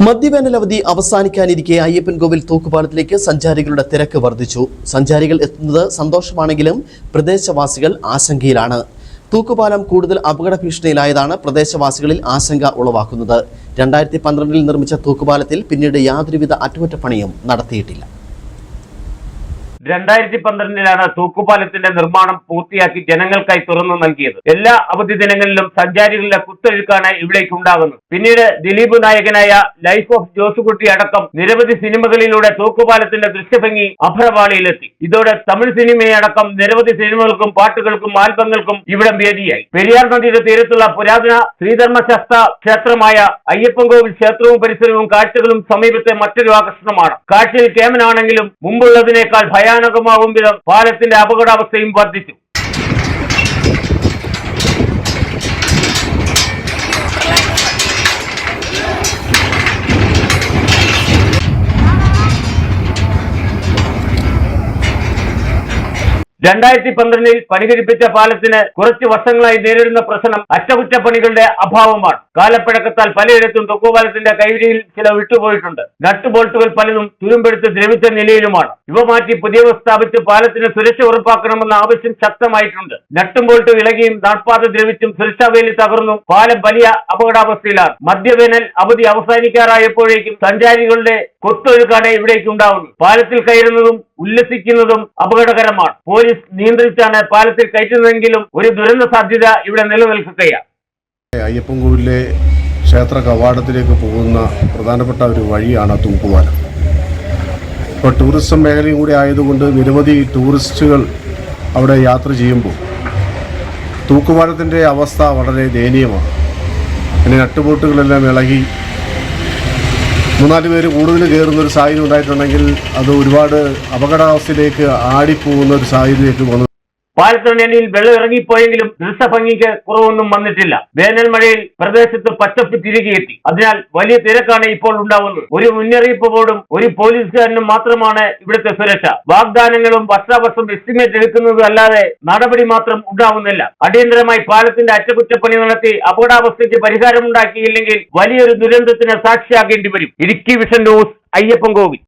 മദ്യവേനൽ അവധി അവസാനിക്കാനിരിക്കെ അയ്യപ്പൻകോവിൽ തൂക്കുപാലത്തിലേക്ക് സഞ്ചാരികളുടെ തിരക്ക് വർദ്ധിച്ചു. സഞ്ചാരികൾ എത്തുന്നത് സന്തോഷമാണെങ്കിലും പ്രദേശവാസികൾ ആശങ്കയിലാണ്. തൂക്കുപാലം കൂടുതൽ അപകട ഭീഷണിയിലായതാണ് പ്രദേശവാസികളിൽ ആശങ്ക ഉളവാക്കുന്നത്. 2012 നിർമ്മിച്ച തൂക്കുപാലത്തിൽ പിന്നീട് യാതൊരുവിധ അറ്റകുറ്റപ്പണിയും നടത്തിയിട്ടില്ല. 2012 തൂക്കുപാലത്തിന്റെ നിർമ്മാണം പൂർത്തിയാക്കി ജനങ്ങൾക്കായി തുറന്നു നൽകിയത്. എല്ലാ അവധി ദിനങ്ങളിലും സഞ്ചാരികളുടെ കുത്തൊഴുക്കാണ് ഇവിടേക്ക് ഉണ്ടാകുന്നത്. പിന്നീട് ദിലീപ് നായകനായ ലൈഫ് ഓഫ് ജോസുകുട്ടി അടക്കം നിരവധി സിനിമകളിലൂടെ തൂക്കുപാലത്തിന്റെ ദൃശ്യഭംഗി അഭ്രപാളിയിലെത്തി. ഇതോടെ തമിഴ് സിനിമയടക്കം നിരവധി സിനിമകൾക്കും പാട്ടുകൾക്കും ആൽബങ്ങൾക്കും ഇവിടം വേദിയായി. പെരിയാർ നദിയുടെ തീരത്തുള്ള പുരാതന ശ്രീധർമ്മശാസ്ത്ര ക്ഷേത്രമായ അയ്യപ്പൻകോവിൽ ക്ഷേത്രവും പരിസരവും കാഴ്ചകളും സമീപത്തെ മറ്റൊരു ആകർഷണമാണ്. കാഴ്ചയിൽ കേമനാണെങ്കിലും മുമ്പുള്ളതിനേക്കാൾ ഭയാനകമാകും വിധം പാലത്തിന്റെ അപകടാവസ്ഥയും വർദ്ധിച്ചു. പണികഴിപ്പിച്ച പാലത്തിന് കുറച്ച് വർഷങ്ങളായി നേരിടുന്ന പ്രശ്നം അറ്റകുറ്റപ്പണികളുടെ അഭാവമാണ്. കാലപ്പഴക്കത്താൽ പലയിടത്തും തൂക്കുപാലത്തിന്റെ കൈവരിയിൽ ചില വിട്ടുപോയിട്ടുണ്ട്. നട്ട് ബോൾട്ടുകൾ പലതും തുരുമ്പെടുത്ത് ദ്രവിച്ച നിലയിലുമാണ്. ഇവ മാറ്റി പുതിയവ സ്ഥാപിച്ച് പാലത്തിന് സുരക്ഷ ഉറപ്പാക്കണമെന്ന ആവശ്യം ശക്തമായിട്ടുണ്ട്. നട്ടും ബോൾട്ടും ഇളകിയും നടപ്പാത ദ്രവിച്ചും സുരക്ഷാവേലി തകർന്നും പാലം വലിയ അപകടാവസ്ഥയിലാണ്. മദ്യവേനൽ അവധി അവസാനിക്കാറായപ്പോഴേക്കും സഞ്ചാരികളുടെ കൊത്തൊഴുക്കാണ് ഇവിടേക്ക് ഉണ്ടാവുന്നത്. പാലത്തിൽ കയറുന്നതും ഉല്ലസിക്കുന്നതും അപകടകരമാണ്. പോലീസ് നിയന്ത്രിച്ചാണ് പാലത്തിൽ കയറ്റുന്നതെങ്കിലും ഒരു ദുരന്ത സാധ്യത ഇവിടെ നിലനിൽക്കുകയാണ്. അയ്യപ്പൻകോവിലെ ക്ഷേത്ര കവാടത്തിലേക്ക് പോകുന്ന പ്രധാനപ്പെട്ട ഒരു വഴിയാണ് തൂക്കുപാലം. ഇപ്പോൾ ടൂറിസം മേഖലയും കൂടി ആയതുകൊണ്ട് നിരവധി ടൂറിസ്റ്റുകൾ അവിടെ യാത്ര ചെയ്യുമ്പോൾ തൂക്കുപാലത്തിൻ്റെ അവസ്ഥ വളരെ ദയനീയമാണ്. പിന്നെ നട്ടുബോട്ടുകളെല്ലാം ഇളകി 3-4 പേര് കൂടുതൽ കയറുന്നൊരു സാഹചര്യം ഉണ്ടായിട്ടുണ്ടെങ്കിൽ അത് ഒരുപാട് അപകടാവസ്ഥയിലേക്ക് ആടിപ്പോകുന്ന ഒരു സാഹചര്യത്തിലേക്ക് വന്നു. പാലത്തിനടിയിൽ വെള്ളം ഇറങ്ങിപ്പോയെങ്കിലും ദൃശ്യഭംഗിക്ക് കുറവൊന്നും വന്നിട്ടില്ല. വേനൽ മഴയിൽ പ്രദേശത്ത് പച്ചപ്പ് തിരികെ എത്തി. അതിനാൽ വലിയ തിരക്കാണ് ഇപ്പോൾ ഉണ്ടാവുന്നത്. ഒരു മുന്നറിയിപ്പ് ബോർഡും ഒരു പോലീസുകാരനും മാത്രമാണ് ഇവിടുത്തെ സുരക്ഷ. വാഗ്ദാനങ്ങളും വർഷാവർഷം എസ്റ്റിമേറ്റ് എടുക്കുന്നത് അല്ലാതെ നടപടി മാത്രം ഉണ്ടാവുന്നില്ല. അടിയന്തരമായി പാലത്തിന്റെ അറ്റകുറ്റപ്പണി നടത്തി അപകടാവസ്ഥയ്ക്ക് പരിഹാരമുണ്ടാക്കിയില്ലെങ്കിൽ വലിയൊരു ദുരന്തത്തിന് സാക്ഷിയാകേണ്ടി വരും. Idukki vision news, Ayyappancoil.